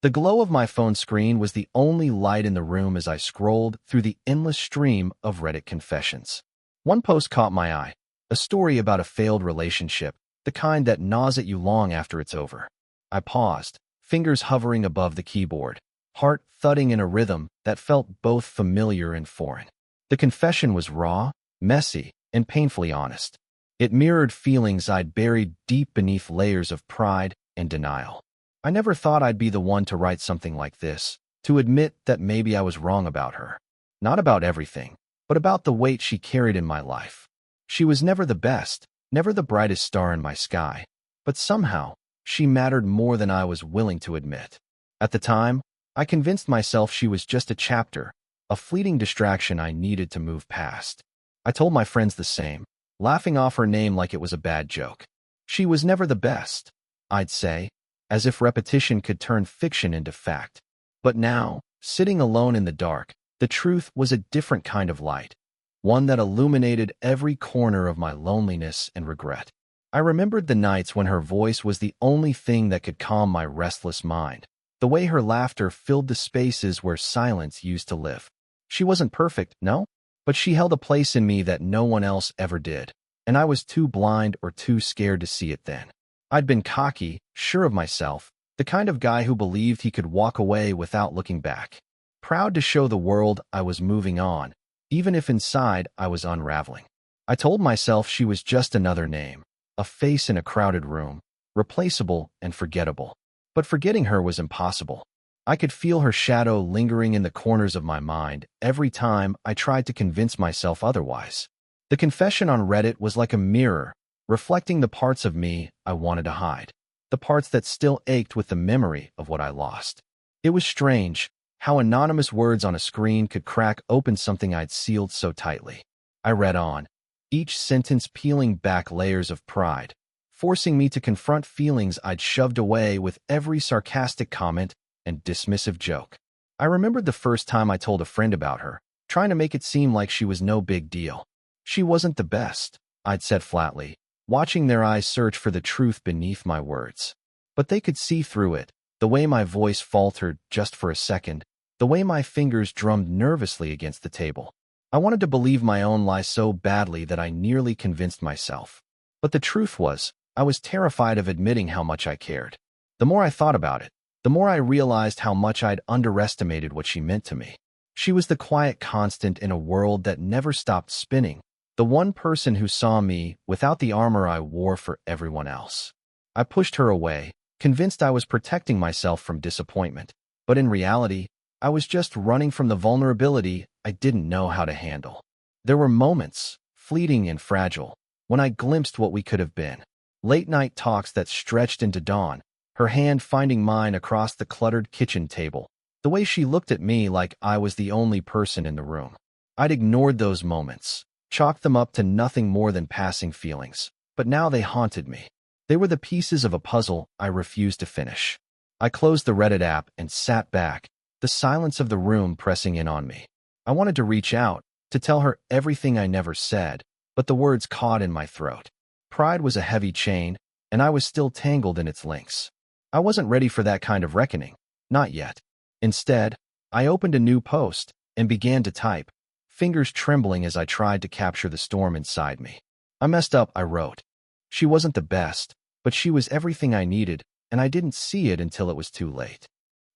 The glow of my phone screen was the only light in the room as I scrolled through the endless stream of Reddit confessions. One post caught my eye, a story about a failed relationship, the kind that gnaws at you long after it's over. I paused, fingers hovering above the keyboard, heart thudding in a rhythm that felt both familiar and foreign. The confession was raw, messy, and painfully honest. It mirrored feelings I'd buried deep beneath layers of pride and denial. I never thought I'd be the one to write something like this, to admit that maybe I was wrong about her. Not about everything, but about the weight she carried in my life. She was never the best, never the brightest star in my sky, but somehow, she mattered more than I was willing to admit. At the time, I convinced myself she was just a chapter, a fleeting distraction I needed to move past. I told my friends the same, laughing off her name like it was a bad joke. She was never the best, I'd say, as if repetition could turn fiction into fact. But now, sitting alone in the dark, the truth was a different kind of light, one that illuminated every corner of my loneliness and regret. I remembered the nights when her voice was the only thing that could calm my restless mind, the way her laughter filled the spaces where silence used to live. She wasn't perfect, no, but she held a place in me that no one else ever did, and I was too blind or too scared to see it then. I'd been cocky, sure of myself, the kind of guy who believed he could walk away without looking back. Proud to show the world I was moving on, even if inside I was unraveling. I told myself she was just another name, a face in a crowded room, replaceable and forgettable. But forgetting her was impossible. I could feel her shadow lingering in the corners of my mind every time I tried to convince myself otherwise. The confession on Reddit was like a mirror, reflecting the parts of me I wanted to hide, the parts that still ached with the memory of what I lost. It was strange how anonymous words on a screen could crack open something I'd sealed so tightly. I read on, each sentence peeling back layers of pride, forcing me to confront feelings I'd shoved away with every sarcastic comment and dismissive joke. I remembered the first time I told a friend about her, trying to make it seem like she was no big deal. She wasn't the best, I'd said flatly, watching their eyes search for the truth beneath my words. But they could see through it, the way my voice faltered just for a second, the way my fingers drummed nervously against the table. I wanted to believe my own lie so badly that I nearly convinced myself. But the truth was, I was terrified of admitting how much I cared. The more I thought about it, the more I realized how much I'd underestimated what she meant to me. She was the quiet constant in a world that never stopped spinning, the one person who saw me without the armor I wore for everyone else. I pushed her away, convinced I was protecting myself from disappointment, but in reality, I was just running from the vulnerability I didn't know how to handle. There were moments, fleeting and fragile, when I glimpsed what we could have been. Late-night talks that stretched into dawn, her hand finding mine across the cluttered kitchen table, the way she looked at me like I was the only person in the room. I'd ignored those moments, chalked them up to nothing more than passing feelings, but now they haunted me. They were the pieces of a puzzle I refused to finish. I closed the Reddit app and sat back, the silence of the room pressing in on me. I wanted to reach out, to tell her everything I never said, but the words caught in my throat. Pride was a heavy chain, and I was still tangled in its links. I wasn't ready for that kind of reckoning, not yet. Instead, I opened a new post and began to type, fingers trembling as I tried to capture the storm inside me. I messed up, I wrote. She wasn't the best, but she was everything I needed, and I didn't see it until it was too late.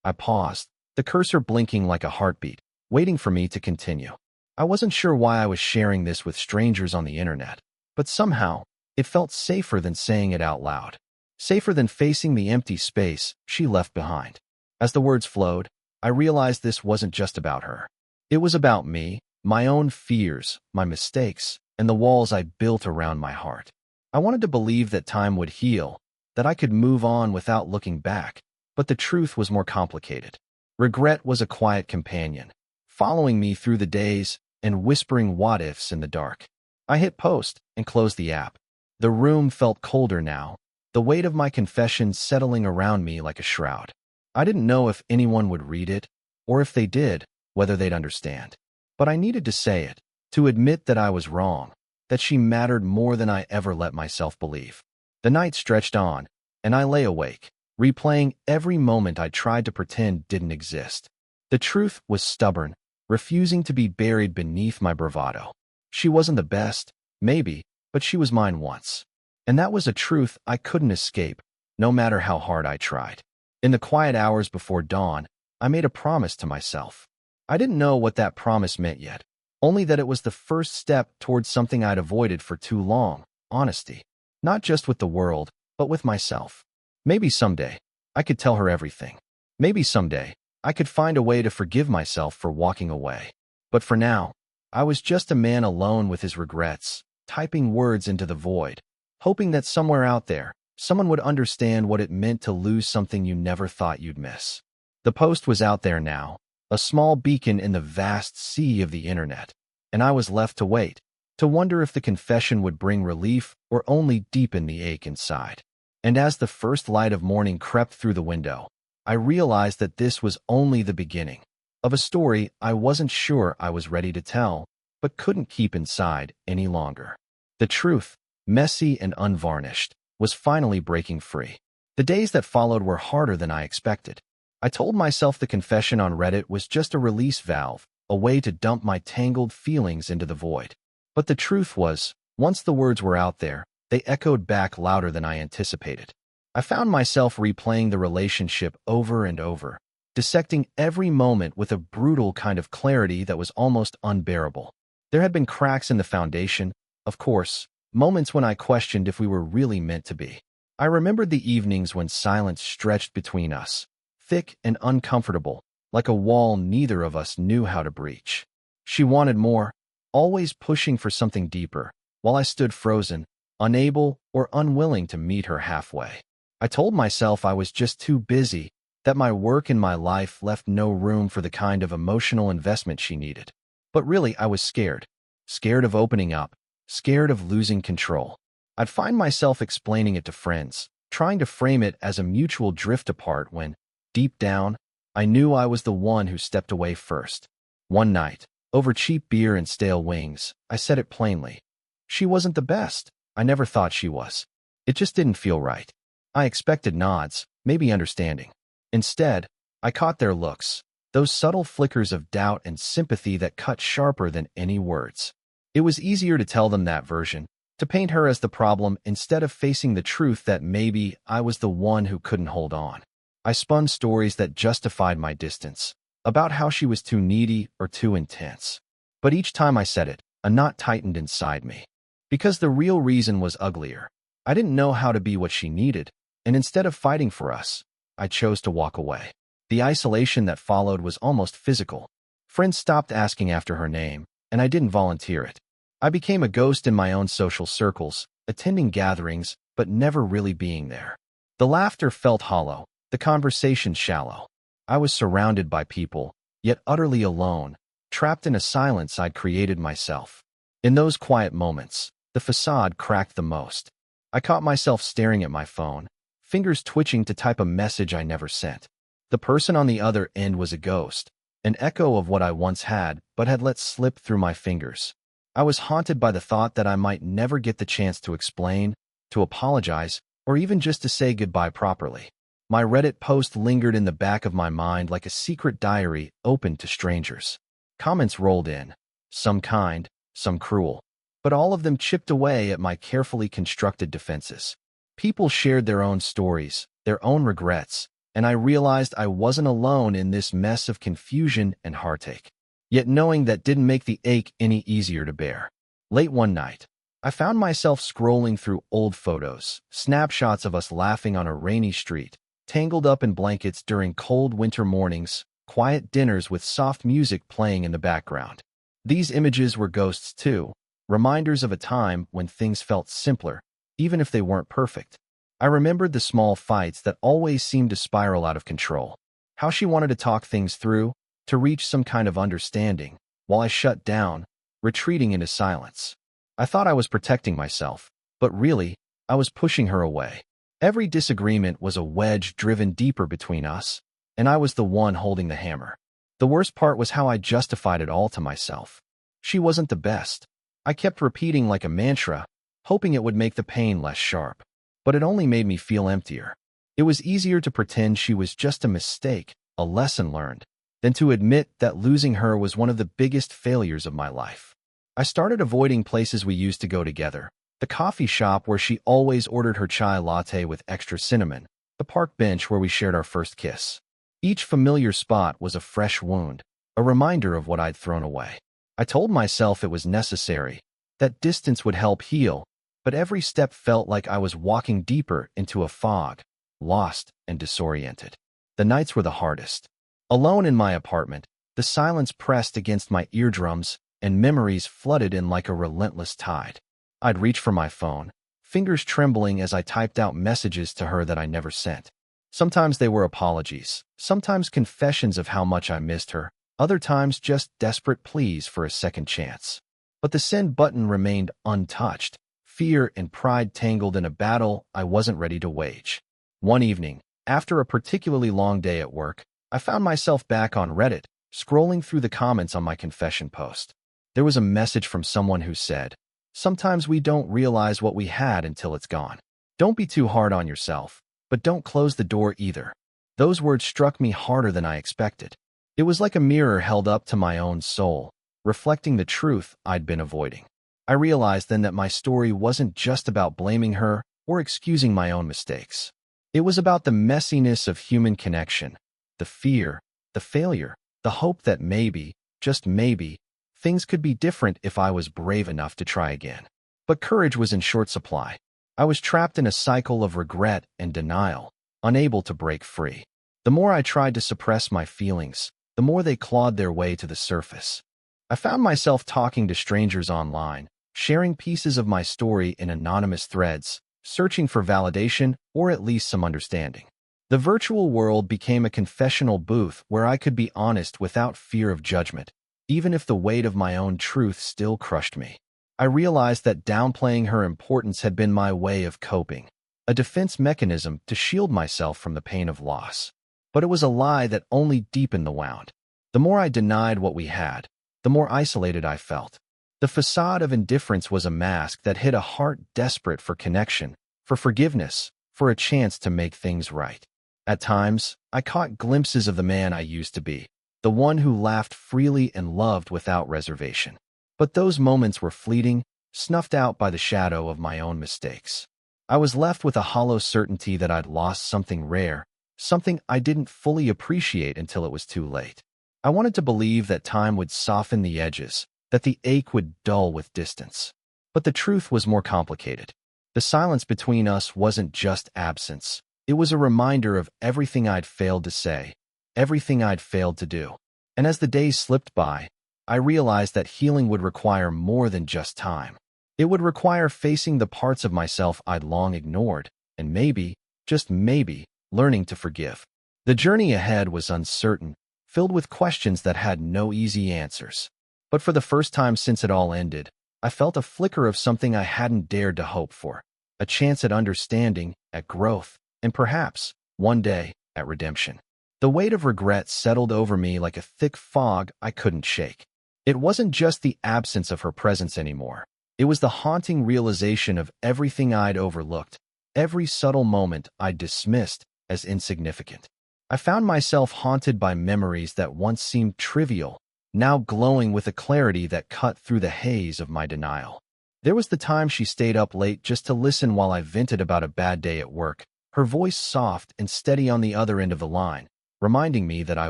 I paused, the cursor blinking like a heartbeat, waiting for me to continue. I wasn't sure why I was sharing this with strangers on the internet, but somehow, it felt safer than saying it out loud. Safer than facing the empty space she left behind. As the words flowed, I realized this wasn't just about her. It was about me, my own fears, my mistakes, and the walls I built around my heart. I wanted to believe that time would heal, that I could move on without looking back, but the truth was more complicated. Regret was a quiet companion, following me through the days and whispering what-ifs in the dark. I hit post and closed the app. The room felt colder now, the weight of my confession settling around me like a shroud. I didn't know if anyone would read it, or if they did, whether they'd understand. But I needed to say it, to admit that I was wrong, that she mattered more than I ever let myself believe. The night stretched on, and I lay awake, replaying every moment I tried to pretend didn't exist. The truth was stubborn, refusing to be buried beneath my bravado. She wasn't the best, maybe, but she was mine once. And that was a truth I couldn't escape, no matter how hard I tried. In the quiet hours before dawn, I made a promise to myself. I didn't know what that promise meant yet, only that it was the first step towards something I'd avoided for too long: honesty. Not just with the world, but with myself. Maybe someday, I could tell her everything. Maybe someday, I could find a way to forgive myself for walking away. But for now, I was just a man alone with his regrets, typing words into the void, hoping that somewhere out there, someone would understand what it meant to lose something you never thought you'd miss. The post was out there now, a small beacon in the vast sea of the internet, and I was left to wait, to wonder if the confession would bring relief or only deepen the ache inside. And as the first light of morning crept through the window, I realized that this was only the beginning of a story I wasn't sure I was ready to tell, but couldn't keep inside any longer. The truth, messy and unvarnished, was finally breaking free. The days that followed were harder than I expected. I told myself the confession on Reddit was just a release valve, a way to dump my tangled feelings into the void. But the truth was, once the words were out there, they echoed back louder than I anticipated. I found myself replaying the relationship over and over, dissecting every moment with a brutal kind of clarity that was almost unbearable. There had been cracks in the foundation, of course, moments when I questioned if we were really meant to be. I remembered the evenings when silence stretched between us, thick and uncomfortable, like a wall neither of us knew how to breach. She wanted more, always pushing for something deeper, while I stood frozen, unable or unwilling to meet her halfway. I told myself I was just too busy, that my work and my life left no room for the kind of emotional investment she needed. But really, I was scared. Scared of opening up, scared of losing control. I'd find myself explaining it to friends, trying to frame it as a mutual drift apart when, deep down, I knew I was the one who stepped away first. One night, over cheap beer and stale wings, I said it plainly. She wasn't the best. I never thought she was. It just didn't feel right. I expected nods, maybe understanding. Instead, I caught their looks, those subtle flickers of doubt and sympathy that cut sharper than any words. It was easier to tell them that version, to paint her as the problem instead of facing the truth that maybe I was the one who couldn't hold on. I spun stories that justified my distance, about how she was too needy or too intense. But each time I said it, a knot tightened inside me. Because the real reason was uglier. I didn't know how to be what she needed, and instead of fighting for us, I chose to walk away. The isolation that followed was almost physical. Friends stopped asking after her name, and I didn't volunteer it. I became a ghost in my own social circles, attending gatherings, but never really being there. The laughter felt hollow, the conversation shallow. I was surrounded by people, yet utterly alone, trapped in a silence I'd created myself. In those quiet moments, the facade cracked the most. I caught myself staring at my phone, fingers twitching to type a message I never sent. The person on the other end was a ghost, an echo of what I once had but had let slip through my fingers. I was haunted by the thought that I might never get the chance to explain, to apologize, or even just to say goodbye properly. My Reddit post lingered in the back of my mind like a secret diary open to strangers. Comments rolled in, some kind, some cruel, but all of them chipped away at my carefully constructed defenses. People shared their own stories, their own regrets, and I realized I wasn't alone in this mess of confusion and heartache. Yet knowing that didn't make the ache any easier to bear. Late one night, I found myself scrolling through old photos, snapshots of us laughing on a rainy street, tangled up in blankets during cold winter mornings, quiet dinners with soft music playing in the background. These images were ghosts too, reminders of a time when things felt simpler, even if they weren't perfect. I remembered the small fights that always seemed to spiral out of control, how she wanted to talk things through, to reach some kind of understanding, while I shut down, retreating into silence. I thought I was protecting myself, but really, I was pushing her away. Every disagreement was a wedge driven deeper between us, and I was the one holding the hammer. The worst part was how I justified it all to myself. She wasn't the best. I kept repeating like a mantra, hoping it would make the pain less sharp. But it only made me feel emptier. It was easier to pretend she was just a mistake, a lesson learned, than to admit that losing her was one of the biggest failures of my life. I started avoiding places we used to go together, the coffee shop where she always ordered her chai latte with extra cinnamon, the park bench where we shared our first kiss. Each familiar spot was a fresh wound, a reminder of what I'd thrown away. I told myself it was necessary, that distance would help heal, but every step felt like I was walking deeper into a fog, lost and disoriented. The nights were the hardest. Alone in my apartment, the silence pressed against my eardrums and memories flooded in like a relentless tide. I'd reach for my phone, fingers trembling as I typed out messages to her that I never sent. Sometimes they were apologies, sometimes confessions of how much I missed her, other times just desperate pleas for a second chance. But the send button remained untouched, fear and pride tangled in a battle I wasn't ready to wage. One evening, after a particularly long day at work, I found myself back on Reddit, scrolling through the comments on my confession post. There was a message from someone who said, "Sometimes we don't realize what we had until it's gone. Don't be too hard on yourself, but don't close the door either." Those words struck me harder than I expected. It was like a mirror held up to my own soul, reflecting the truth I'd been avoiding. I realized then that my story wasn't just about blaming her or excusing my own mistakes. It was about the messiness of human connection, the fear, the failure, the hope that maybe, just maybe, things could be different if I was brave enough to try again. But courage was in short supply. I was trapped in a cycle of regret and denial, unable to break free. The more I tried to suppress my feelings, the more they clawed their way to the surface. I found myself talking to strangers online, sharing pieces of my story in anonymous threads, searching for validation or at least some understanding. The virtual world became a confessional booth where I could be honest without fear of judgment, even if the weight of my own truth still crushed me. I realized that downplaying her importance had been my way of coping, a defense mechanism to shield myself from the pain of loss. But it was a lie that only deepened the wound. The more I denied what we had, the more isolated I felt. The facade of indifference was a mask that hid a heart desperate for connection, for forgiveness, for a chance to make things right. At times, I caught glimpses of the man I used to be, the one who laughed freely and loved without reservation. But those moments were fleeting, snuffed out by the shadow of my own mistakes. I was left with a hollow certainty that I'd lost something rare, something I didn't fully appreciate until it was too late. I wanted to believe that time would soften the edges, that the ache would dull with distance. But the truth was more complicated. The silence between us wasn't just absence. It was a reminder of everything I'd failed to say, everything I'd failed to do. And as the days slipped by, I realized that healing would require more than just time. It would require facing the parts of myself I'd long ignored, and maybe, just maybe, learning to forgive. The journey ahead was uncertain, filled with questions that had no easy answers. But for the first time since it all ended, I felt a flicker of something I hadn't dared to hope for, a chance at understanding, at growth, and perhaps, one day, at redemption. The weight of regret settled over me like a thick fog I couldn't shake. It wasn't just the absence of her presence anymore. It was the haunting realization of everything I'd overlooked, every subtle moment I'd dismissed as insignificant. I found myself haunted by memories that once seemed trivial, now glowing with a clarity that cut through the haze of my denial. There was the time she stayed up late just to listen while I vented about a bad day at work, her voice soft and steady on the other end of the line, reminding me that I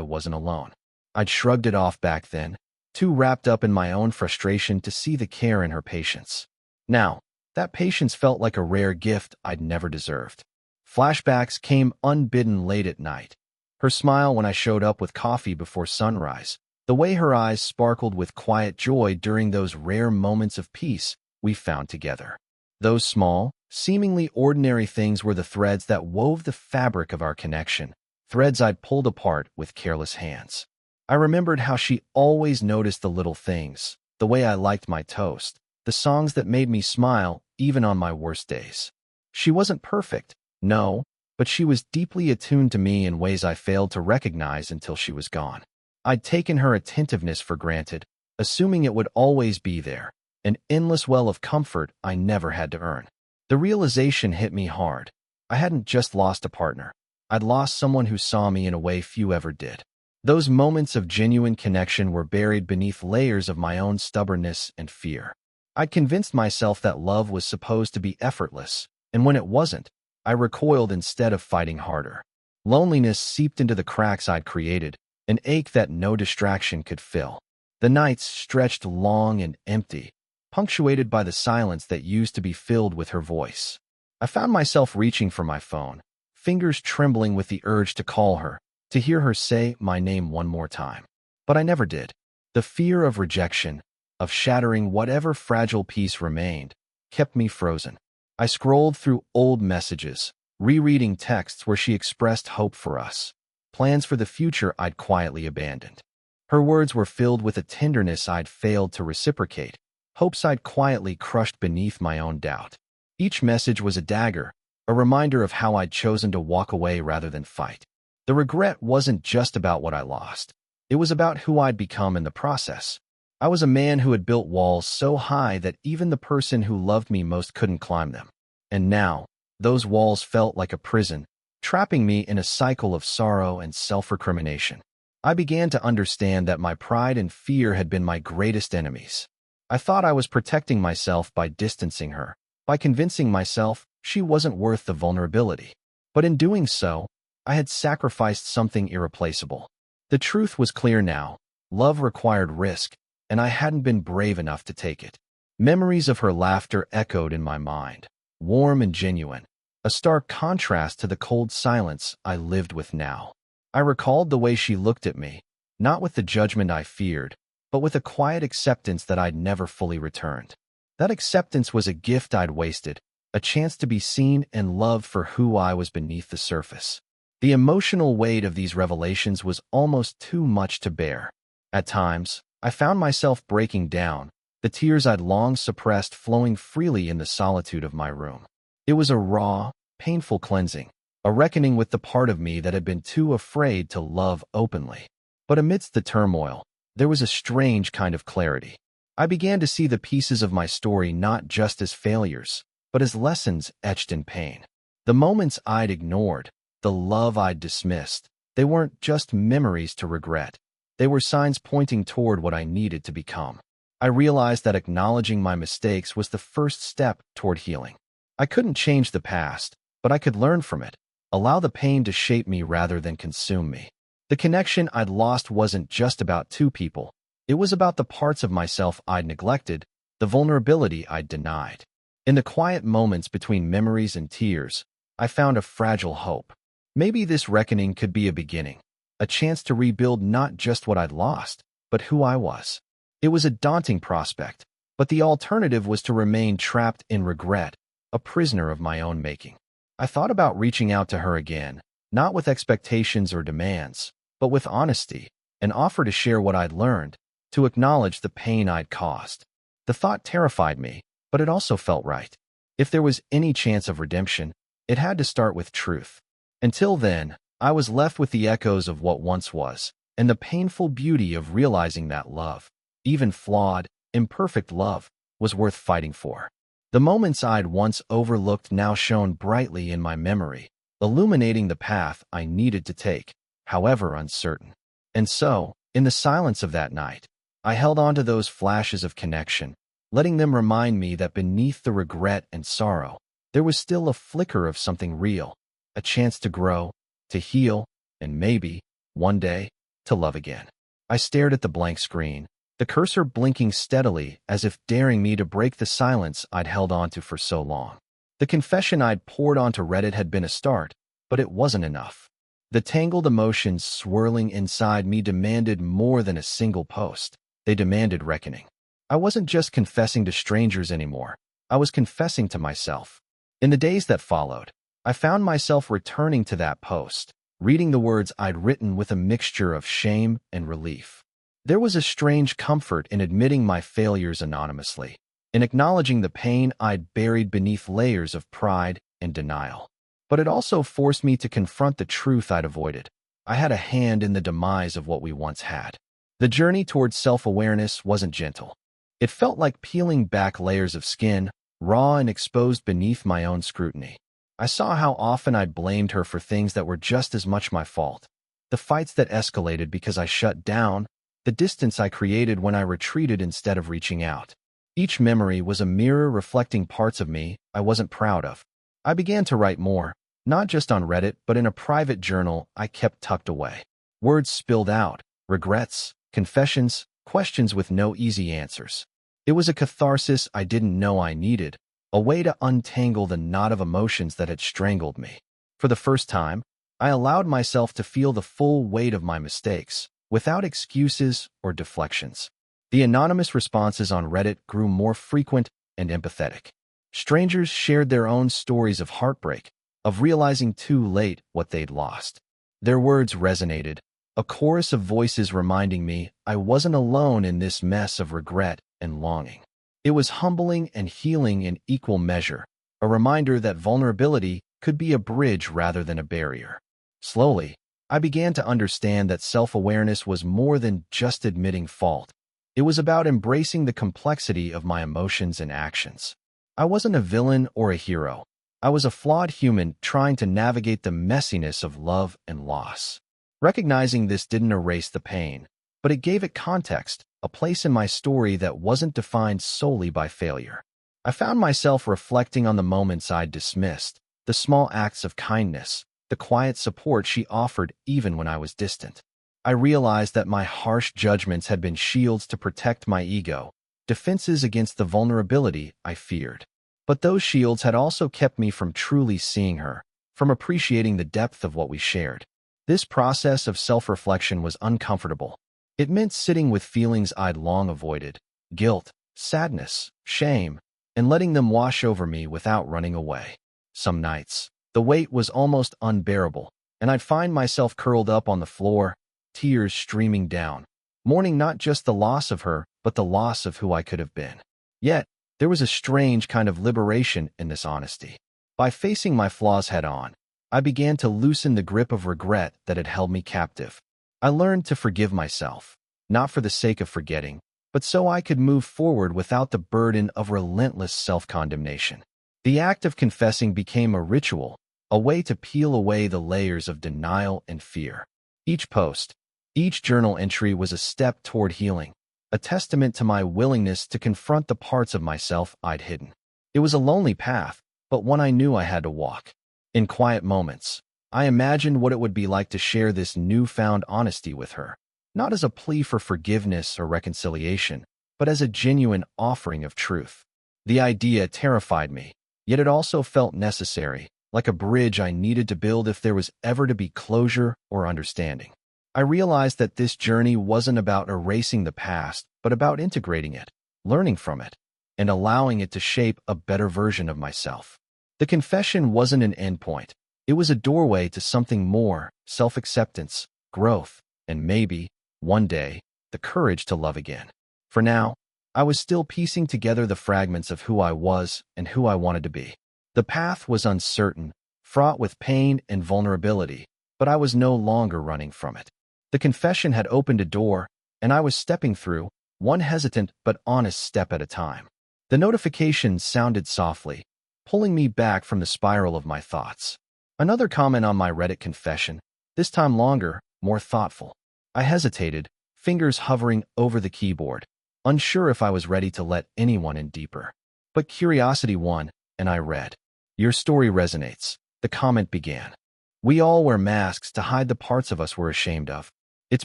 wasn't alone. I'd shrugged it off back then, too wrapped up in my own frustration to see the care in her patience. Now, that patience felt like a rare gift I'd never deserved. Flashbacks came unbidden late at night. Her smile when I showed up with coffee before sunrise, the way her eyes sparkled with quiet joy during those rare moments of peace we found together. Those small, seemingly ordinary things were the threads that wove the fabric of our connection, threads I'd pulled apart with careless hands. I remembered how she always noticed the little things, the way I liked my toast, the songs that made me smile even on my worst days. She wasn't perfect, no, but she was deeply attuned to me in ways I failed to recognize until she was gone. I'd taken her attentiveness for granted, assuming it would always be there, an endless well of comfort I never had to earn. The realization hit me hard. I hadn't just lost a partner. I'd lost someone who saw me in a way few ever did. Those moments of genuine connection were buried beneath layers of my own stubbornness and fear. I'd convinced myself that love was supposed to be effortless, and when it wasn't, I recoiled instead of fighting harder. Loneliness seeped into the cracks I'd created, an ache that no distraction could fill. The nights stretched long and empty, punctuated by the silence that used to be filled with her voice. I found myself reaching for my phone, fingers trembling with the urge to call her, to hear her say my name one more time. But I never did. The fear of rejection, of shattering whatever fragile piece remained, kept me frozen. I scrolled through old messages, rereading texts where she expressed hope for us, plans for the future I'd quietly abandoned. Her words were filled with a tenderness I'd failed to reciprocate, hopes I'd quietly crushed beneath my own doubt. Each message was a dagger, a reminder of how I'd chosen to walk away rather than fight. The regret wasn't just about what I lost. It was about who I'd become in the process. I was a man who had built walls so high that even the person who loved me most couldn't climb them. And now, those walls felt like a prison, trapping me in a cycle of sorrow and self-recrimination. I began to understand that my pride and fear had been my greatest enemies. I thought I was protecting myself by distancing her, by convincing myself she wasn't worth the vulnerability. But in doing so, I had sacrificed something irreplaceable. The truth was clear now. Love required risk, and I hadn't been brave enough to take it. Memories of her laughter echoed in my mind, warm and genuine, a stark contrast to the cold silence I lived with now. I recalled the way she looked at me, not with the judgment I feared, but with a quiet acceptance that I'd never fully returned. That acceptance was a gift I'd wasted, a chance to be seen and loved for who I was beneath the surface. The emotional weight of these revelations was almost too much to bear. At times, I found myself breaking down, the tears I'd long suppressed flowing freely in the solitude of my room. It was a raw, painful cleansing, a reckoning with the part of me that had been too afraid to love openly. But amidst the turmoil, there was a strange kind of clarity. I began to see the pieces of my story not just as failures, but as lessons etched in pain. The moments I'd ignored, the love I'd dismissed, they weren't just memories to regret. They were signs pointing toward what I needed to become. I realized that acknowledging my mistakes was the first step toward healing. I couldn't change the past, but I could learn from it, allow the pain to shape me rather than consume me. The connection I'd lost wasn't just about two people. It was about the parts of myself I'd neglected, the vulnerability I'd denied. In the quiet moments between memories and tears, I found a fragile hope. Maybe this reckoning could be a beginning, a chance to rebuild not just what I'd lost, but who I was. It was a daunting prospect, but the alternative was to remain trapped in regret, a prisoner of my own making. I thought about reaching out to her again, not with expectations or demands, but with honesty, an offer to share what I'd learned, to acknowledge the pain I'd caused. The thought terrified me, but it also felt right. If there was any chance of redemption, it had to start with truth. Until then, I was left with the echoes of what once was, and the painful beauty of realizing that love, even flawed, imperfect love, was worth fighting for. The moments I'd once overlooked now shone brightly in my memory, illuminating the path I needed to take, however uncertain. And so, in the silence of that night, I held on to those flashes of connection, letting them remind me that beneath the regret and sorrow, there was still a flicker of something real, a chance to grow, to heal, and maybe, one day, to love again. I stared at the blank screen, the cursor blinking steadily as if daring me to break the silence I'd held onto for so long. The confession I'd poured onto Reddit had been a start, but it wasn't enough. The tangled emotions swirling inside me demanded more than a single post. They demanded reckoning. I wasn't just confessing to strangers anymore. I was confessing to myself. In the days that followed, I found myself returning to that post, reading the words I'd written with a mixture of shame and relief. There was a strange comfort in admitting my failures anonymously, in acknowledging the pain I'd buried beneath layers of pride and denial. But it also forced me to confront the truth I'd avoided. I had a hand in the demise of what we once had. The journey towards self-awareness wasn't gentle. It felt like peeling back layers of skin, raw and exposed beneath my own scrutiny. I saw how often I'd blamed her for things that were just as much my fault. The fights that escalated because I shut down, the distance I created when I retreated instead of reaching out. Each memory was a mirror reflecting parts of me I wasn't proud of. I began to write more, not just on Reddit, but in a private journal I kept tucked away. Words spilled out, regrets, confessions, questions with no easy answers. It was a catharsis I didn't know I needed, a way to untangle the knot of emotions that had strangled me. For the first time, I allowed myself to feel the full weight of my mistakes, without excuses or deflections. The anonymous responses on Reddit grew more frequent and empathetic. Strangers shared their own stories of heartbreak, of realizing too late what they'd lost. Their words resonated, a chorus of voices reminding me I wasn't alone in this mess of regret and longing. It was humbling and healing in equal measure, a reminder that vulnerability could be a bridge rather than a barrier. Slowly, I began to understand that self-awareness was more than just admitting fault. It was about embracing the complexity of my emotions and actions. I wasn't a villain or a hero. I was a flawed human trying to navigate the messiness of love and loss. Recognizing this didn't erase the pain, but it gave it context, a place in my story that wasn't defined solely by failure. I found myself reflecting on the moments I'd dismissed, the small acts of kindness, the quiet support she offered even when I was distant. I realized that my harsh judgments had been shields to protect my ego, defenses against the vulnerability I feared. But those shields had also kept me from truly seeing her, from appreciating the depth of what we shared. This process of self-reflection was uncomfortable. It meant sitting with feelings I'd long avoided, guilt, sadness, shame, and letting them wash over me without running away. Some nights, the weight was almost unbearable, and I'd find myself curled up on the floor, tears streaming down, mourning not just the loss of her, but the loss of who I could have been. Yet, there was a strange kind of liberation in this honesty. By facing my flaws head-on, I began to loosen the grip of regret that had held me captive. I learned to forgive myself, not for the sake of forgetting, but so I could move forward without the burden of relentless self-condemnation. The act of confessing became a ritual, a way to peel away the layers of denial and fear. Each post, each journal entry was a step toward healing, a testament to my willingness to confront the parts of myself I'd hidden. It was a lonely path, but one I knew I had to walk. In quiet moments, I imagined what it would be like to share this newfound honesty with her, not as a plea for forgiveness or reconciliation, but as a genuine offering of truth. The idea terrified me, yet it also felt necessary, like a bridge I needed to build if there was ever to be closure or understanding. I realized that this journey wasn't about erasing the past, but about integrating it, learning from it, and allowing it to shape a better version of myself. The confession wasn't an endpoint. It was a doorway to something more, self-acceptance, growth, and maybe, one day, the courage to love again. For now, I was still piecing together the fragments of who I was and who I wanted to be. The path was uncertain, fraught with pain and vulnerability, but I was no longer running from it. The confession had opened a door, and I was stepping through, one hesitant but honest step at a time. The notification sounded softly, pulling me back from the spiral of my thoughts. Another comment on my Reddit confession, this time longer, more thoughtful. I hesitated, fingers hovering over the keyboard, unsure if I was ready to let anyone in deeper. But curiosity won, and I read. Your story resonates. The comment began. We all wear masks to hide the parts of us we're ashamed of. It's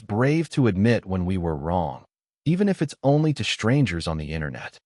brave to admit when we were wrong, even if it's only to strangers on the internet.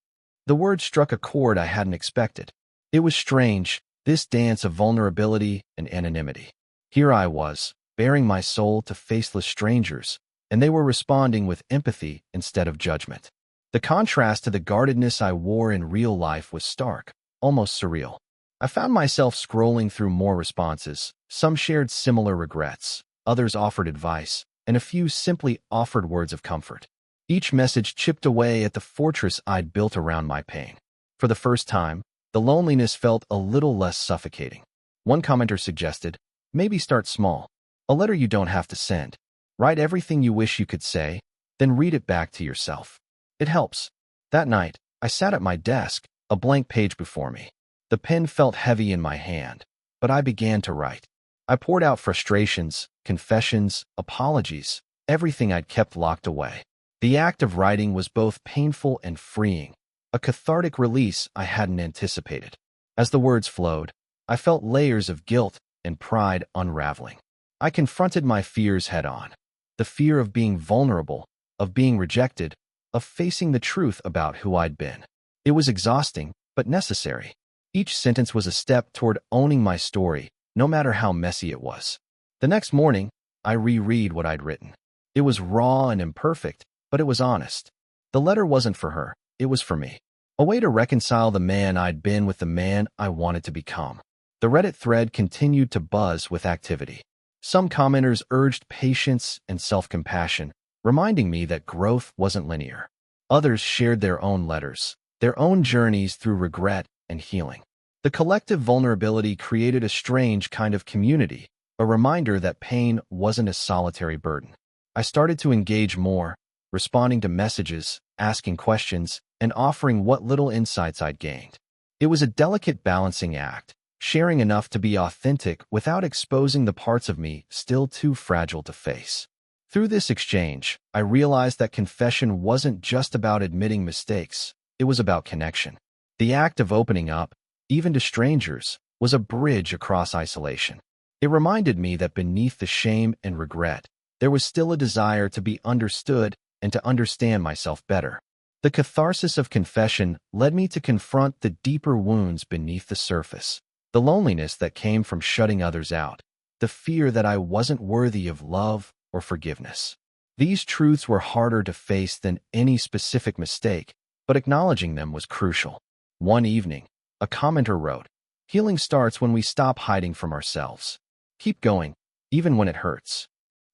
The word struck a chord I hadn't expected. It was strange, this dance of vulnerability and anonymity. Here I was, baring my soul to faceless strangers, and they were responding with empathy instead of judgment. The contrast to the guardedness I wore in real life was stark, almost surreal. I found myself scrolling through more responses. Some shared similar regrets, others offered advice, and a few simply offered words of comfort. Each message chipped away at the fortress I'd built around my pain. For the first time, the loneliness felt a little less suffocating. One commenter suggested, maybe start small. A letter you don't have to send. Write everything you wish you could say, then read it back to yourself. It helps. That night, I sat at my desk, a blank page before me. The pen felt heavy in my hand. but I began to write. I poured out frustrations, confessions, apologies, everything I'd kept locked away. The act of writing was both painful and freeing, a cathartic release I hadn't anticipated. As the words flowed, I felt layers of guilt and pride unraveling. I confronted my fears head-on. The fear of being vulnerable, of being rejected, of facing the truth about who I'd been. It was exhausting, but necessary. Each sentence was a step toward owning my story, no matter how messy it was. The next morning, I reread what I'd written. It was raw and imperfect, but it was honest. The letter wasn't for her, it was for me. A way to reconcile the man I'd been with the man I wanted to become. The Reddit thread continued to buzz with activity. Some commenters urged patience and self-compassion, reminding me that growth wasn't linear. Others shared their own letters, their own journeys through regret and healing. The collective vulnerability created a strange kind of community, a reminder that pain wasn't a solitary burden. I started to engage more, responding to messages, asking questions, and offering what little insights I'd gained. It was a delicate balancing act, sharing enough to be authentic without exposing the parts of me still too fragile to face. Through this exchange, I realized that confession wasn't just about admitting mistakes, it was about connection. The act of opening up, even to strangers, was a bridge across isolation. It reminded me that beneath the shame and regret, there was still a desire to be understood and to understand myself better. The catharsis of confession led me to confront the deeper wounds beneath the surface, the loneliness that came from shutting others out, the fear that I wasn't worthy of love or forgiveness. These truths were harder to face than any specific mistake, but acknowledging them was crucial. One evening, a commenter wrote, "Healing starts when we stop hiding from ourselves. Keep going, even when it hurts."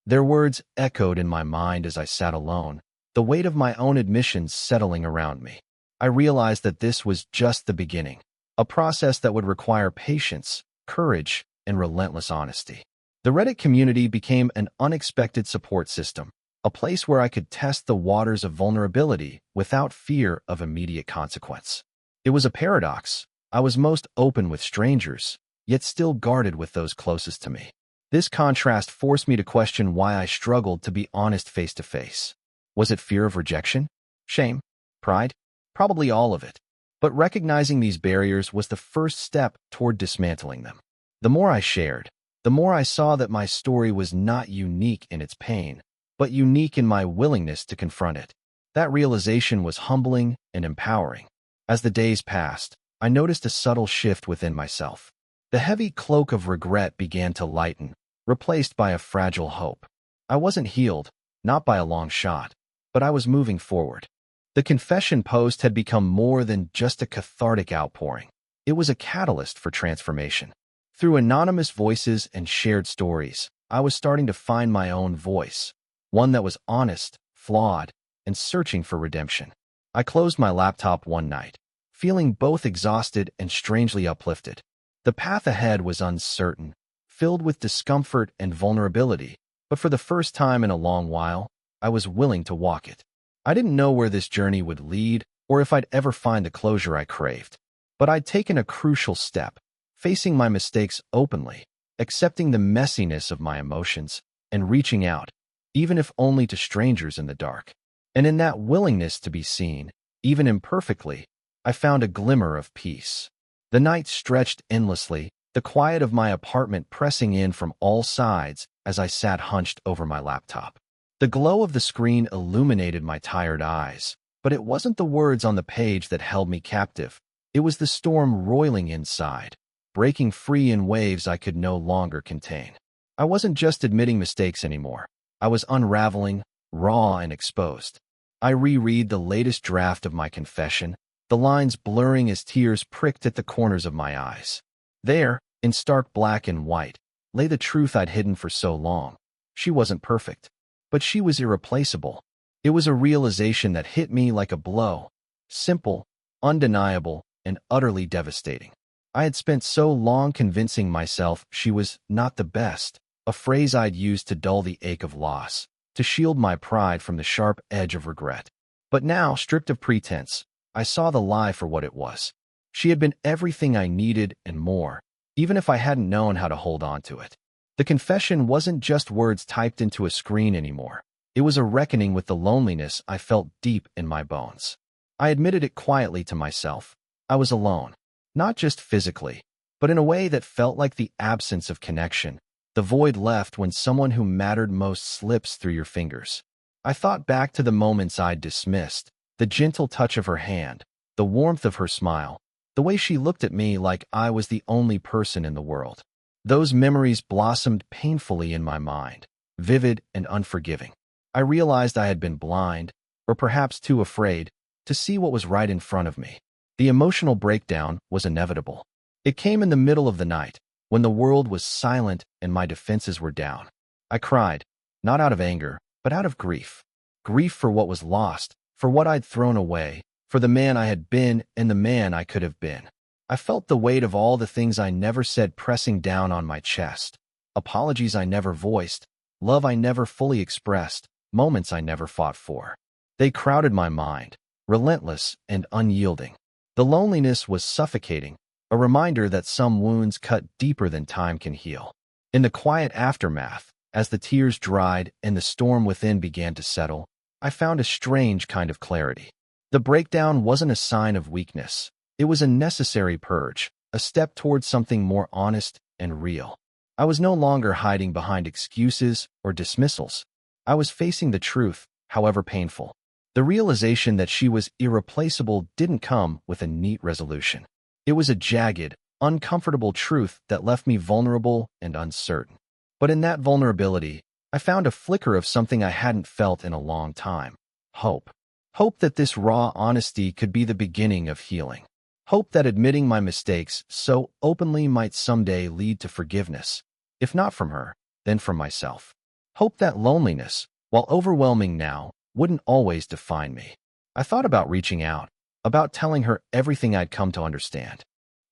Their words echoed in my mind as I sat alone, the weight of my own admissions settling around me. I realized that this was just the beginning, a process that would require patience, courage, and relentless honesty. The Reddit community became an unexpected support system, a place where I could test the waters of vulnerability without fear of immediate consequence. It was a paradox. I was most open with strangers, yet still guarded with those closest to me. This contrast forced me to question why I struggled to be honest face to face. Was it fear of rejection? Shame? Pride? Probably all of it. But recognizing these barriers was the first step toward dismantling them. The more I shared, the more I saw that my story was not unique in its pain, but unique in my willingness to confront it. That realization was humbling and empowering. As the days passed, I noticed a subtle shift within myself. The heavy cloak of regret began to lighten, replaced by a fragile hope. I wasn't healed, not by a long shot, but I was moving forward. The confession post had become more than just a cathartic outpouring. It was a catalyst for transformation. Through anonymous voices and shared stories, I was starting to find my own voice, one that was honest, flawed, and searching for redemption. I closed my laptop one night, feeling both exhausted and strangely uplifted. The path ahead was uncertain, filled with discomfort and vulnerability, but for the first time in a long while, I was willing to walk it. I didn't know where this journey would lead or if I'd ever find the closure I craved, but I'd taken a crucial step, facing my mistakes openly, accepting the messiness of my emotions, and reaching out, even if only to strangers in the dark. And in that willingness to be seen, even imperfectly, I found a glimmer of peace. The night stretched endlessly, the quiet of my apartment pressing in from all sides as I sat hunched over my laptop. The glow of the screen illuminated my tired eyes, but it wasn't the words on the page that held me captive. It was the storm roiling inside, breaking free in waves I could no longer contain. I wasn't just admitting mistakes anymore. I was unraveling, raw and exposed. I reread the latest draft of my confession, the lines blurring as tears pricked at the corners of my eyes. There, in stark black and white, lay the truth I'd hidden for so long. She wasn't perfect, but she was irreplaceable. It was a realization that hit me like a blow, simple, undeniable, and utterly devastating. I had spent so long convincing myself she was not the best, a phrase I'd used to dull the ache of loss, to shield my pride from the sharp edge of regret. But now, stripped of pretense, I saw the lie for what it was. She had been everything I needed and more, even if I hadn't known how to hold on to it. The confession wasn't just words typed into a screen anymore. It was a reckoning with the loneliness I felt deep in my bones. I admitted it quietly to myself. I was alone, not just physically, but in a way that felt like the absence of connection, the void left when someone who mattered most slips through your fingers. I thought back to the moments I'd dismissed, the gentle touch of her hand, the warmth of her smile, the way she looked at me like I was the only person in the world. Those memories blossomed painfully in my mind, vivid and unforgiving. I realized I had been blind, or perhaps too afraid, to see what was right in front of me. The emotional breakdown was inevitable. It came in the middle of the night, when the world was silent and my defenses were down. I cried, not out of anger, but out of grief. Grief for what was lost, for what I'd thrown away, for the man I had been and the man I could have been. I felt the weight of all the things I never said pressing down on my chest. Apologies I never voiced, love I never fully expressed, moments I never fought for. They crowded my mind, relentless and unyielding. The loneliness was suffocating, a reminder that some wounds cut deeper than time can heal. In the quiet aftermath, as the tears dried and the storm within began to settle, I found a strange kind of clarity. The breakdown wasn't a sign of weakness. It was a necessary purge, a step towards something more honest and real. I was no longer hiding behind excuses or dismissals. I was facing the truth, however painful. The realization that she was irreplaceable didn't come with a neat resolution. It was a jagged, uncomfortable truth that left me vulnerable and uncertain. But in that vulnerability, I found a flicker of something I hadn't felt in a long time. Hope. Hope that this raw honesty could be the beginning of healing. Hope that admitting my mistakes so openly might someday lead to forgiveness. If not from her, then from myself. Hope that loneliness, while overwhelming now, wouldn't always define me. I thought about reaching out, about telling her everything I'd come to understand.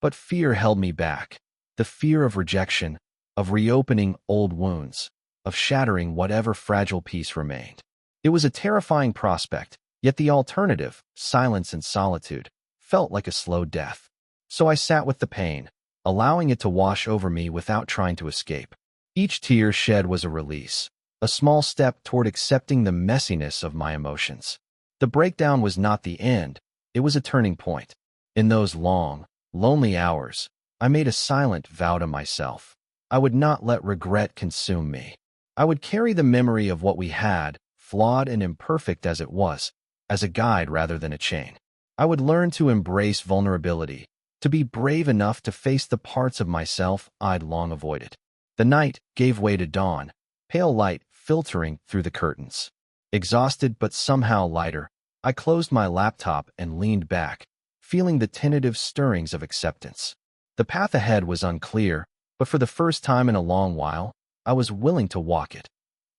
But fear held me back. The fear of rejection, of reopening old wounds, of shattering whatever fragile piece remained. It was a terrifying prospect, yet the alternative, silence and solitude, felt like a slow death. So I sat with the pain, allowing it to wash over me without trying to escape. Each tear shed was a release, a small step toward accepting the messiness of my emotions. The breakdown was not the end, it was a turning point. In those long, lonely hours, I made a silent vow to myself. I would not let regret consume me. I would carry the memory of what we had, flawed and imperfect as it was, as a guide rather than a chain. I would learn to embrace vulnerability, to be brave enough to face the parts of myself I'd long avoided. The night gave way to dawn, pale light filtering through the curtains. Exhausted but somehow lighter, I closed my laptop and leaned back, feeling the tentative stirrings of acceptance. The path ahead was unclear, but for the first time in a long while, I was willing to walk it,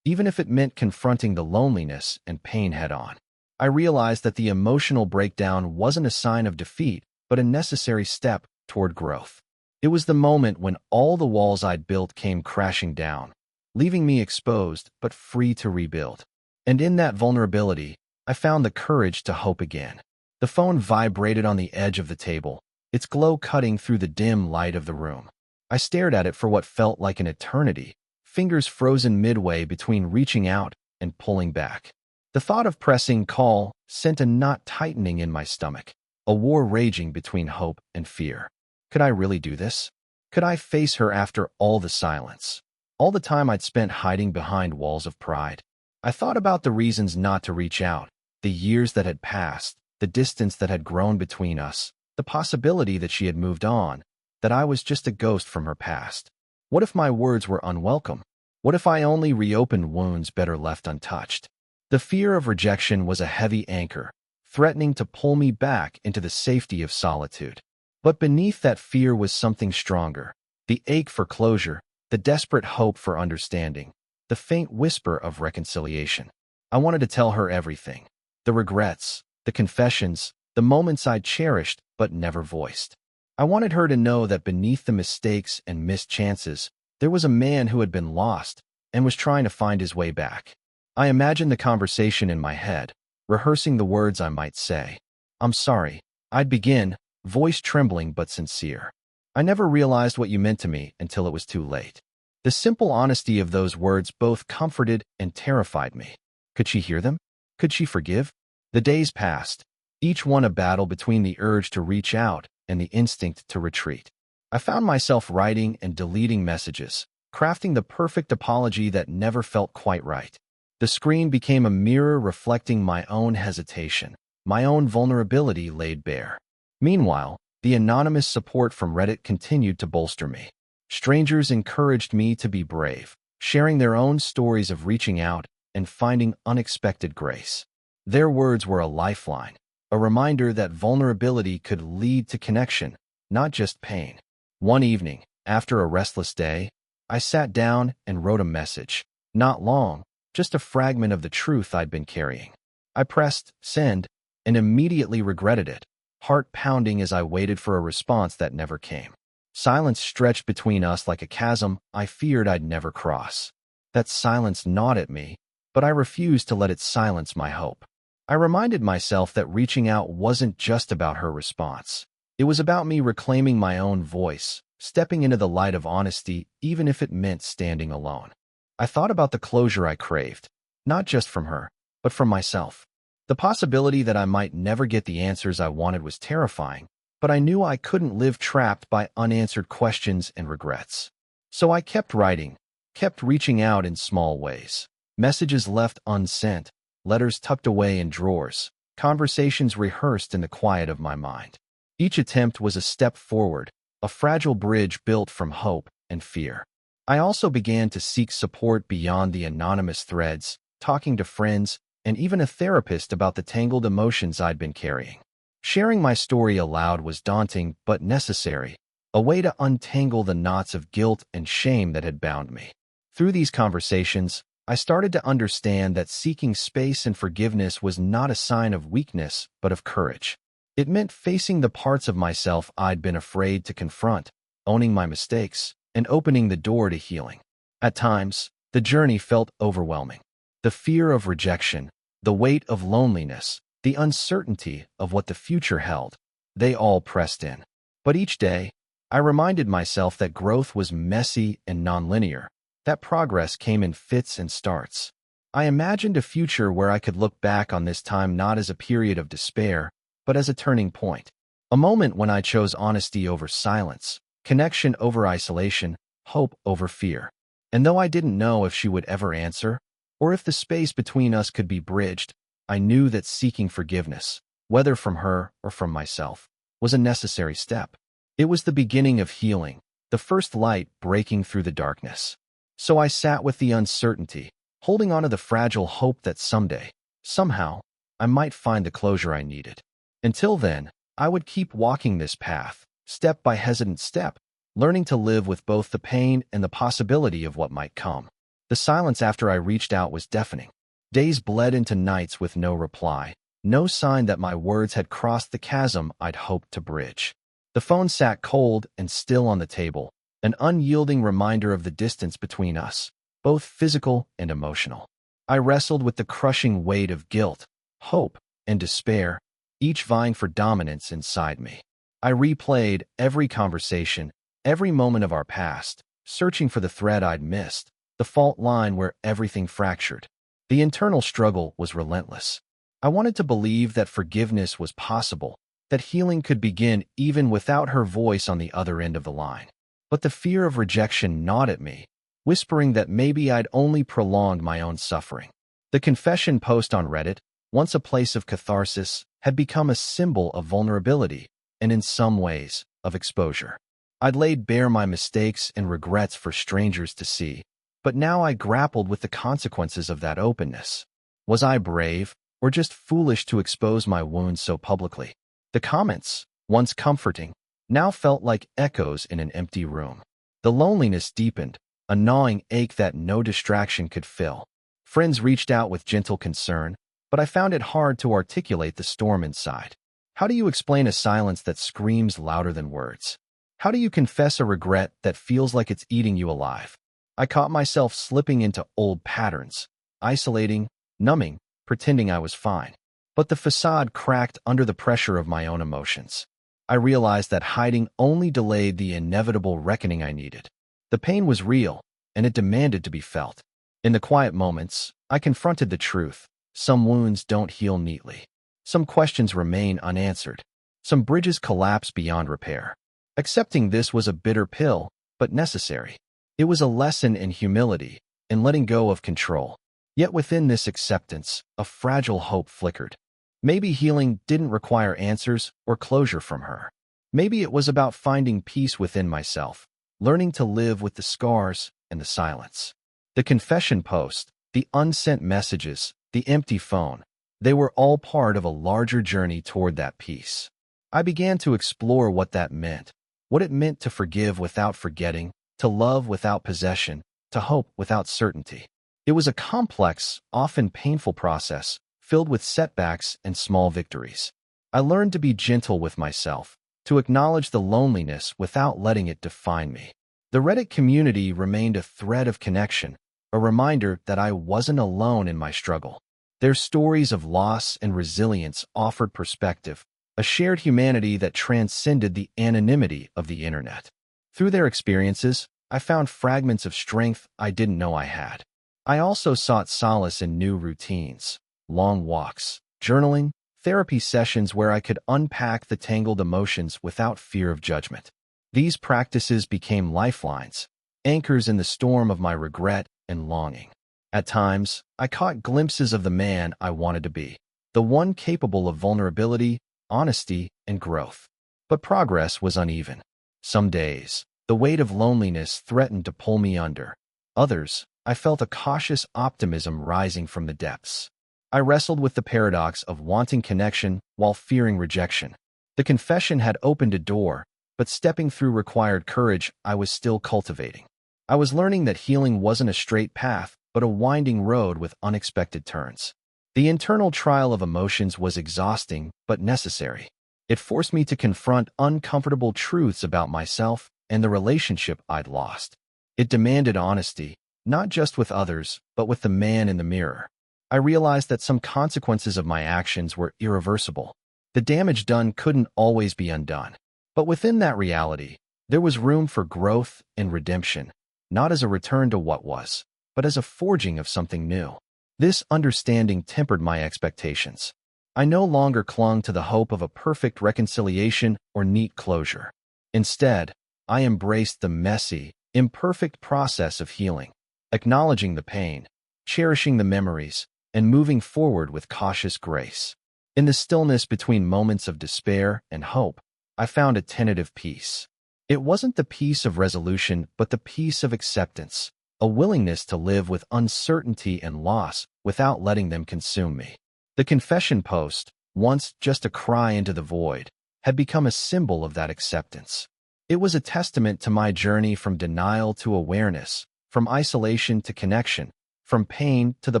even if it meant confronting the loneliness and pain head-on. I realized that the emotional breakdown wasn't a sign of defeat, but a necessary step toward growth. It was the moment when all the walls I'd built came crashing down, leaving me exposed but free to rebuild. And in that vulnerability, I found the courage to hope again. The phone vibrated on the edge of the table, its glow cutting through the dim light of the room. I stared at it for what felt like an eternity, fingers frozen midway between reaching out and pulling back. The thought of pressing call sent a knot tightening in my stomach, a war raging between hope and fear. Could I really do this? Could I face her after all the silence? All the time I'd spent hiding behind walls of pride. I thought about the reasons not to reach out, the years that had passed, the distance that had grown between us, the possibility that she had moved on, that I was just a ghost from her past. What if my words were unwelcome? What if I only reopened wounds better left untouched? The fear of rejection was a heavy anchor, threatening to pull me back into the safety of solitude. But beneath that fear was something stronger, the ache for closure, the desperate hope for understanding, the faint whisper of reconciliation. I wanted to tell her everything, the regrets, the confessions, the moments I'd cherished but never voiced. I wanted her to know that beneath the mistakes and missed chances, there was a man who had been lost and was trying to find his way back. I imagined the conversation in my head, rehearsing the words I might say. "I'm sorry," I'd begin, voice trembling but sincere. I never realized what you meant to me until it was too late." The simple honesty of those words both comforted and terrified me. Could she hear them? Could she forgive? The days passed, each one a battle between the urge to reach out and the instinct to retreat. I found myself writing and deleting messages, crafting the perfect apology that never felt quite right. The screen became a mirror reflecting my own hesitation, my own vulnerability laid bare. Meanwhile, the anonymous support from Reddit continued to bolster me. Strangers encouraged me to be brave, sharing their own stories of reaching out and finding unexpected grace. Their words were a lifeline, a reminder that vulnerability could lead to connection, not just pain. One evening, after a restless day, I sat down and wrote a message. Not long, just a fragment of the truth I'd been carrying. I pressed send and immediately regretted it, heart pounding as I waited for a response that never came. Silence stretched between us like a chasm I feared I'd never cross. That silence gnawed at me, but I refused to let it silence my hope. I reminded myself that reaching out wasn't just about her response. It was about me reclaiming my own voice, stepping into the light of honesty, even if it meant standing alone. I thought about the closure I craved, not just from her, but from myself. The possibility that I might never get the answers I wanted was terrifying, but I knew I couldn't live trapped by unanswered questions and regrets. So I kept writing, kept reaching out in small ways. Messages left unsent, letters tucked away in drawers, conversations rehearsed in the quiet of my mind. Each attempt was a step forward, a fragile bridge built from hope and fear. I also began to seek support beyond the anonymous threads, talking to friends and even a therapist about the tangled emotions I'd been carrying. Sharing my story aloud was daunting but necessary, a way to untangle the knots of guilt and shame that had bound me. Through these conversations, I started to understand that seeking space and forgiveness was not a sign of weakness, but of courage. It meant facing the parts of myself I'd been afraid to confront, owning my mistakes, and opening the door to healing. At times, the journey felt overwhelming. The fear of rejection, the weight of loneliness, the uncertainty of what the future held, they all pressed in. But each day, I reminded myself that growth was messy and nonlinear, that progress came in fits and starts. I imagined a future where I could look back on this time not as a period of despair, but as a turning point. A moment when I chose honesty over silence, connection over isolation, hope over fear. And though I didn't know if she would ever answer, or if the space between us could be bridged, I knew that seeking forgiveness, whether from her or from myself, was a necessary step. It was the beginning of healing, the first light breaking through the darkness. So I sat with the uncertainty, holding on to the fragile hope that someday, somehow, I might find the closure I needed. Until then, I would keep walking this path, step by hesitant step, learning to live with both the pain and the possibility of what might come. The silence after I reached out was deafening. Days bled into nights with no reply, no sign that my words had crossed the chasm I'd hoped to bridge. The phone sat cold and still on the table, an unyielding reminder of the distance between us, both physical and emotional. I wrestled with the crushing weight of guilt, hope, and despair, each vying for dominance inside me. I replayed every conversation, every moment of our past, searching for the thread I'd missed, the fault line where everything fractured. The internal struggle was relentless. I wanted to believe that forgiveness was possible, that healing could begin even without her voice on the other end of the line. But the fear of rejection gnawed at me, whispering that maybe I'd only prolonged my own suffering. The confession post on Reddit, once a place of catharsis, had become a symbol of vulnerability and, in some ways, of exposure. I'd laid bare my mistakes and regrets for strangers to see, but now I grappled with the consequences of that openness. Was I brave, or just foolish to expose my wounds so publicly? The comments, once comforting, now felt like echoes in an empty room. The loneliness deepened, a gnawing ache that no distraction could fill. Friends reached out with gentle concern, but I found it hard to articulate the storm inside. How do you explain a silence that screams louder than words? How do you confess a regret that feels like it's eating you alive? I caught myself slipping into old patterns, isolating, numbing, pretending I was fine. But the facade cracked under the pressure of my own emotions. I realized that hiding only delayed the inevitable reckoning I needed. The pain was real, and it demanded to be felt. In the quiet moments, I confronted the truth. Some wounds don't heal neatly. Some questions remain unanswered. Some bridges collapse beyond repair. Accepting this was a bitter pill, but necessary. It was a lesson in humility, in letting go of control. Yet within this acceptance, a fragile hope flickered. Maybe healing didn't require answers or closure from her. Maybe it was about finding peace within myself, learning to live with the scars and the silence. The confession post, the unsent messages, the empty phone, they were all part of a larger journey toward that peace. I began to explore what that meant, what it meant to forgive without forgetting, to love without possession, to hope without certainty. It was a complex, often painful process, filled with setbacks and small victories. I learned to be gentle with myself, to acknowledge the loneliness without letting it define me. The Reddit community remained a thread of connection, a reminder that I wasn't alone in my struggle. Their stories of loss and resilience offered perspective, a shared humanity that transcended the anonymity of the internet. Through their experiences, I found fragments of strength I didn't know I had. I also sought solace in new routines, long walks, journaling, therapy sessions where I could unpack the tangled emotions without fear of judgment. These practices became lifelines, anchors in the storm of my regret and longing. At times, I caught glimpses of the man I wanted to be, the one capable of vulnerability, honesty, and growth. But progress was uneven. Some days, the weight of loneliness threatened to pull me under. Others, I felt a cautious optimism rising from the depths. I wrestled with the paradox of wanting connection while fearing rejection. The confession had opened a door, but stepping through required courage I was still cultivating. I was learning that healing wasn't a straight path, but a winding road with unexpected turns. The internal trial of emotions was exhausting but necessary. It forced me to confront uncomfortable truths about myself and the relationship I'd lost. It demanded honesty, not just with others, but with the man in the mirror. I realized that some consequences of my actions were irreversible. The damage done couldn't always be undone. But within that reality, there was room for growth and redemption, not as a return to what was, but as a forging of something new. This understanding tempered my expectations. I no longer clung to the hope of a perfect reconciliation or neat closure. Instead, I embraced the messy, imperfect process of healing, acknowledging the pain, cherishing the memories, and moving forward with cautious grace. In the stillness between moments of despair and hope, I found a tentative peace. It wasn't the peace of resolution, but the peace of acceptance, a willingness to live with uncertainty and loss without letting them consume me. The confession post, once just a cry into the void, had become a symbol of that acceptance. It was a testament to my journey from denial to awareness, from isolation to connection, from pain to the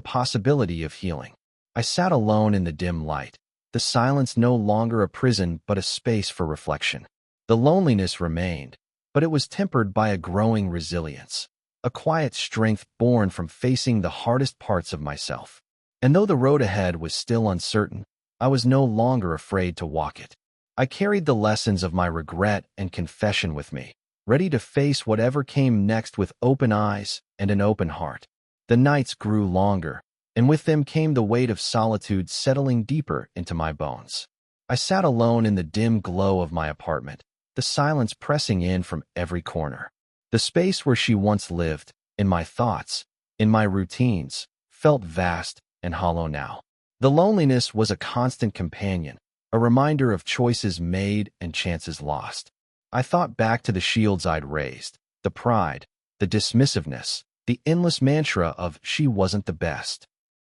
possibility of healing. I sat alone in the dim light, the silence no longer a prison but a space for reflection. The loneliness remained, but it was tempered by a growing resilience, a quiet strength born from facing the hardest parts of myself. And though the road ahead was still uncertain, I was no longer afraid to walk it. I carried the lessons of my regret and confession with me, ready to face whatever came next with open eyes and an open heart. The nights grew longer, and with them came the weight of solitude settling deeper into my bones. I sat alone in the dim glow of my apartment, the silence pressing in from every corner. The space where she once lived, in my thoughts, in my routines, felt vast and hollow now. The loneliness was a constant companion, a reminder of choices made and chances lost. I thought back to the shields I'd raised, the pride, the dismissiveness, the endless mantra of she wasn't the best.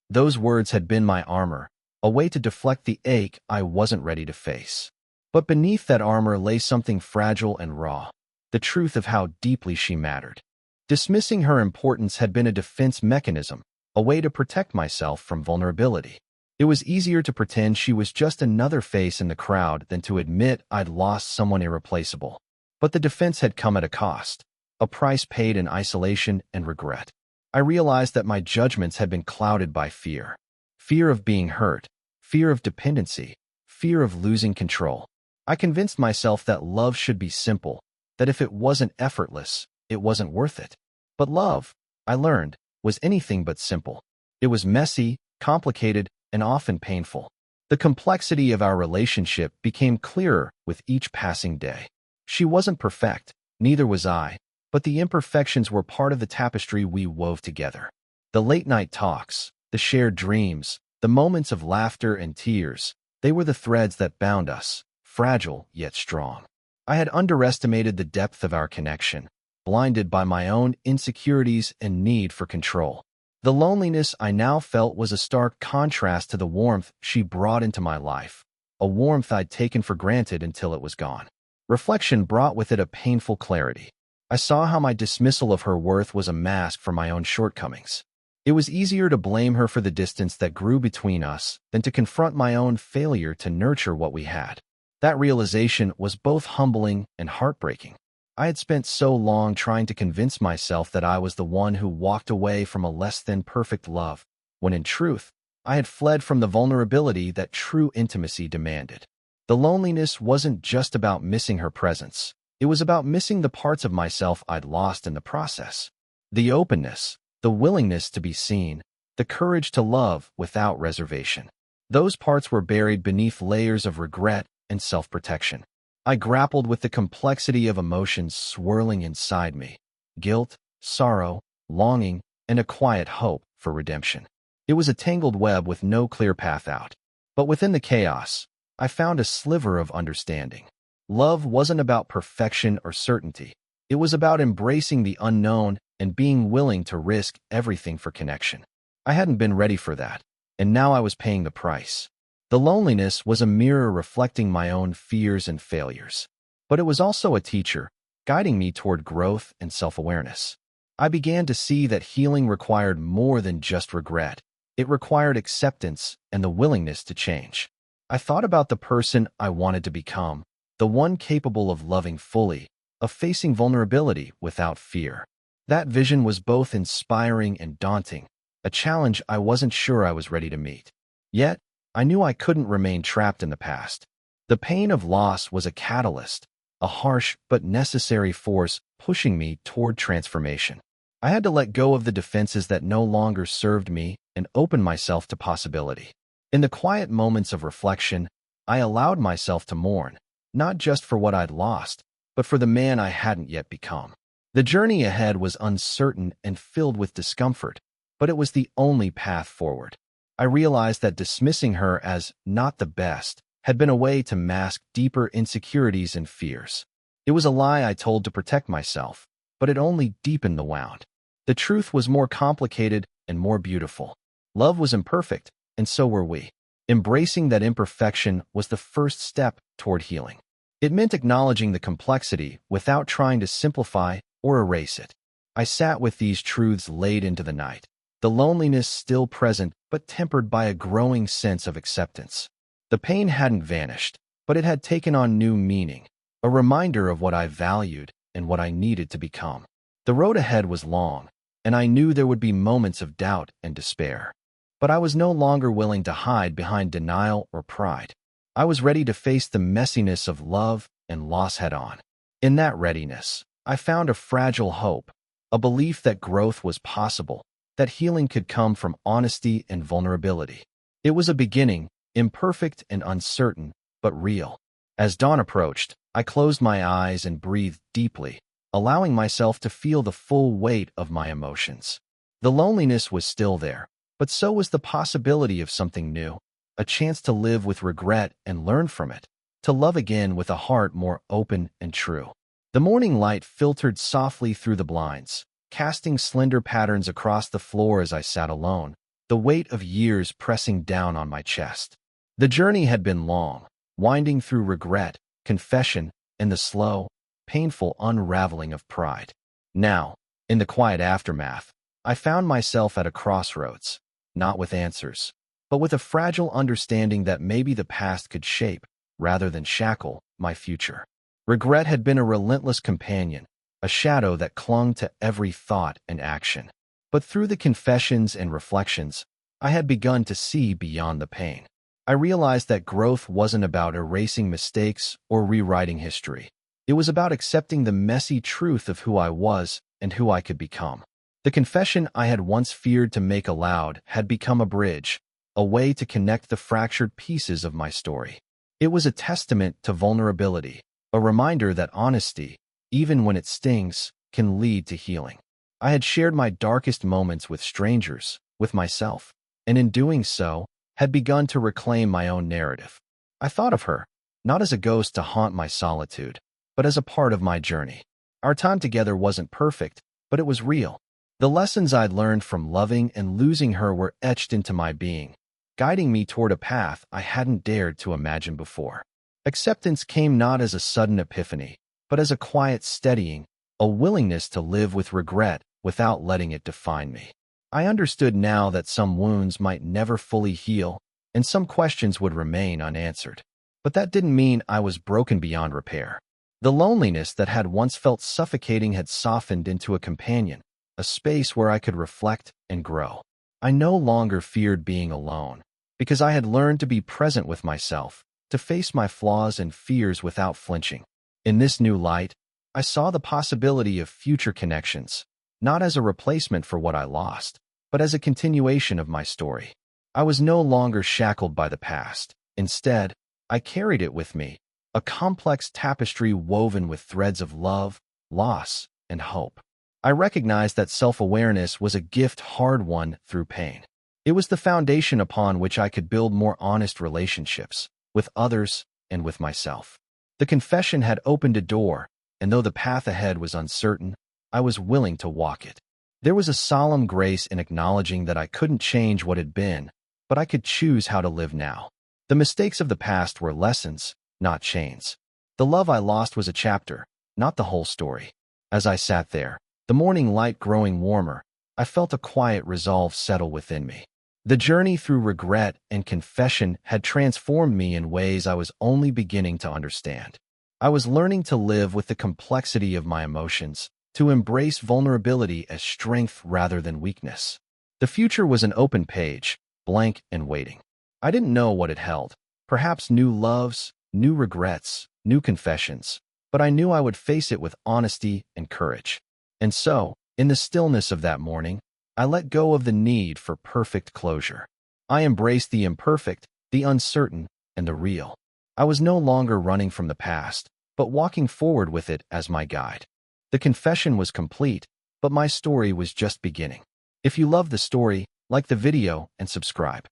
Those words had been my armor, a way to deflect the ache I wasn't ready to face. But beneath that armor lay something fragile and raw, the truth of how deeply she mattered. Dismissing her importance had been a defense mechanism, a way to protect myself from vulnerability. It was easier to pretend she was just another face in the crowd than to admit I'd lost someone irreplaceable. But the defense had come at a cost, a price paid in isolation and regret. I realized that my judgments had been clouded by fear. Fear of being hurt, fear of dependency, fear of losing control. I convinced myself that love should be simple, that if it wasn't effortless, it wasn't worth it. But love, I learned, was anything but simple. It was messy, complicated, and often painful. The complexity of our relationship became clearer with each passing day. She wasn't perfect, neither was I, but the imperfections were part of the tapestry we wove together. The late-night talks, the shared dreams, the moments of laughter and tears, they were the threads that bound us, fragile yet strong. I had underestimated the depth of our connection, blinded by my own insecurities and need for control. The loneliness I now felt was a stark contrast to the warmth she brought into my life, a warmth I'd taken for granted until it was gone. Reflection brought with it a painful clarity. I saw how my dismissal of her worth was a mask for my own shortcomings. It was easier to blame her for the distance that grew between us than to confront my own failure to nurture what we had. That realization was both humbling and heartbreaking. I had spent so long trying to convince myself that I was the one who walked away from a less-than-perfect love, when in truth, I had fled from the vulnerability that true intimacy demanded. The loneliness wasn't just about missing her presence. It was about missing the parts of myself I'd lost in the process. The openness, the willingness to be seen, the courage to love without reservation. Those parts were buried beneath layers of regret and self-protection. I grappled with the complexity of emotions swirling inside me: guilt, sorrow, longing, and a quiet hope for redemption. It was a tangled web with no clear path out. But within the chaos, I found a sliver of understanding. Love wasn't about perfection or certainty. It was about embracing the unknown and being willing to risk everything for connection. I hadn't been ready for that, and now I was paying the price. The loneliness was a mirror reflecting my own fears and failures. But it was also a teacher, guiding me toward growth and self-awareness. I began to see that healing required more than just regret. It required acceptance and the willingness to change. I thought about the person I wanted to become, the one capable of loving fully, of facing vulnerability without fear. That vision was both inspiring and daunting, a challenge I wasn't sure I was ready to meet. Yet, I knew I couldn't remain trapped in the past. The pain of loss was a catalyst, a harsh but necessary force pushing me toward transformation. I had to let go of the defenses that no longer served me and open myself to possibility. In the quiet moments of reflection, I allowed myself to mourn, not just for what I'd lost, but for the man I hadn't yet become. The journey ahead was uncertain and filled with discomfort, but it was the only path forward. I realized that dismissing her as not the best had been a way to mask deeper insecurities and fears. It was a lie I told to protect myself, but it only deepened the wound. The truth was more complicated and more beautiful. Love was imperfect, and so were we. Embracing that imperfection was the first step toward healing. It meant acknowledging the complexity without trying to simplify or erase it. I sat with these truths late into the night, the loneliness still present but tempered by a growing sense of acceptance. The pain hadn't vanished, but it had taken on new meaning, a reminder of what I valued and what I needed to become. The road ahead was long, and I knew there would be moments of doubt and despair. But I was no longer willing to hide behind denial or pride. I was ready to face the messiness of love and loss head-on. In that readiness, I found a fragile hope, a belief that growth was possible, that healing could come from honesty and vulnerability. It was a beginning, imperfect and uncertain, but real. As dawn approached, I closed my eyes and breathed deeply, allowing myself to feel the full weight of my emotions. The loneliness was still there, but so was the possibility of something new, a chance to live with regret and learn from it, to love again with a heart more open and true. The morning light filtered softly through the blinds, casting slender patterns across the floor as I sat alone, the weight of years pressing down on my chest. The journey had been long, winding through regret, confession, and the slow, painful unraveling of pride. Now, in the quiet aftermath, I found myself at a crossroads, not with answers, but with a fragile understanding that maybe the past could shape, rather than shackle, my future. Regret had been a relentless companion, a shadow that clung to every thought and action. But through the confessions and reflections, I had begun to see beyond the pain. I realized that growth wasn't about erasing mistakes or rewriting history. It was about accepting the messy truth of who I was and who I could become. The confession I had once feared to make aloud had become a bridge, a way to connect the fractured pieces of my story. It was a testament to vulnerability, a reminder that honesty, even when it stings, can lead to healing. I had shared my darkest moments with strangers, with myself, and in doing so, had begun to reclaim my own narrative. I thought of her, not as a ghost to haunt my solitude, but as a part of my journey. Our time together wasn't perfect, but it was real. The lessons I'd learned from loving and losing her were etched into my being, guiding me toward a path I hadn't dared to imagine before. Acceptance came not as a sudden epiphany, but as a quiet steadying, a willingness to live with regret without letting it define me. I understood now that some wounds might never fully heal, and some questions would remain unanswered. But that didn't mean I was broken beyond repair. The loneliness that had once felt suffocating had softened into a companion, a space where I could reflect and grow. I no longer feared being alone, because I had learned to be present with myself, to face my flaws and fears without flinching. In this new light, I saw the possibility of future connections, not as a replacement for what I lost, but as a continuation of my story. I was no longer shackled by the past. Instead, I carried it with me, a complex tapestry woven with threads of love, loss, and hope. I recognized that self-awareness was a gift hard-won through pain. It was the foundation upon which I could build more honest relationships, with others and with myself. The confession had opened a door, and though the path ahead was uncertain, I was willing to walk it. There was a solemn grace in acknowledging that I couldn't change what had been, but I could choose how to live now. The mistakes of the past were lessons, not chains. The love I lost was a chapter, not the whole story. As I sat there, the morning light growing warmer, I felt a quiet resolve settle within me. The journey through regret and confession had transformed me in ways I was only beginning to understand. I was learning to live with the complexity of my emotions, to embrace vulnerability as strength rather than weakness. The future was an open page, blank and waiting. I didn't know what it held. Perhaps new loves, new regrets, new confessions. But I knew I would face it with honesty and courage. And so, in the stillness of that morning, I let go of the need for perfect closure. I embraced the imperfect, the uncertain, and the real. I was no longer running from the past, but walking forward with it as my guide. The confession was complete, but my story was just beginning. If you love the story, like the video and subscribe.